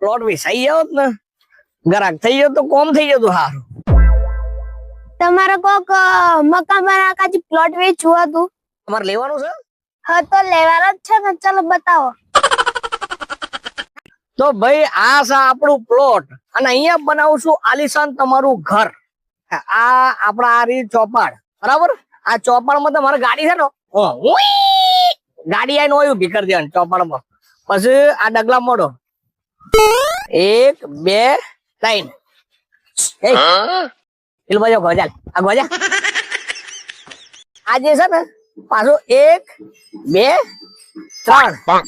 Plot વેચાઈ ગયો ને ગ્રાહક થઈ ગયો તો કોમ થઈ જતું હારું. તમારે કોક મકાન બનાવવાથી પ્લોટ વેચવું હતું? તમારે લેવાનું છે? હા તો લેવાનો જ છે ને, ચાલો બતાવો. તો ભાઈ આ છે આપણું પ્લોટ અને અહીંયા બનાવશું આલિશાન તમારું ઘર. આ આપણા આ રહી ચોપાડ, બરાબર? આ ચોપાડમાં તમારે ગાડી છે ને, ગાડી આવીને હોય ઉભી કરી દેવાની ચોપાડમાં. પછી આ ડગલા મોડો 1 2 3 પેલું બાજુ ગોજાલ આ ગોજા આ જે છે ને પાછું 1 2 3.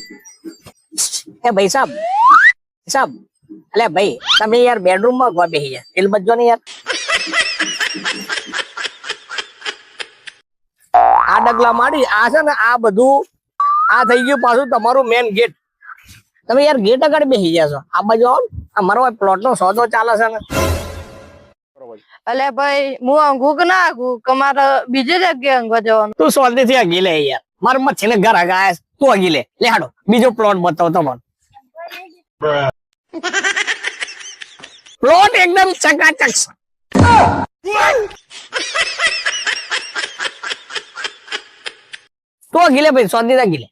એ ભાઈ સાહેબ અલે ભાઈ તમે યાર બેડરૂમ માં ગો બેહી યાર પેલું બજો ને યાર. આ ડગલા મારી આ છે ને આ બધું આ થઈ ગયું પાછું તમારું મેન ગેટ. તમે યાર ગેટ આગળ બેસી ગયા છો. આ બાજુ આવો ને, મારો પ્લોટ નો સોદો ચાલે છે ને. અલે ભાઈ હું અંગુક ના આગું તમારે બીજી જગ્યાએ અંગવા જવાનું. તું સોદે થી આગી લે યાર, મારે મચ્છી ને ઘર આગા તું આગી લે. લે હાડો બીજો પ્લોટ બતાવો તમને. પ્લોટ એકદમ ચકાચક છે. તું આગી લે ભાઈ, સોદી આગી લે.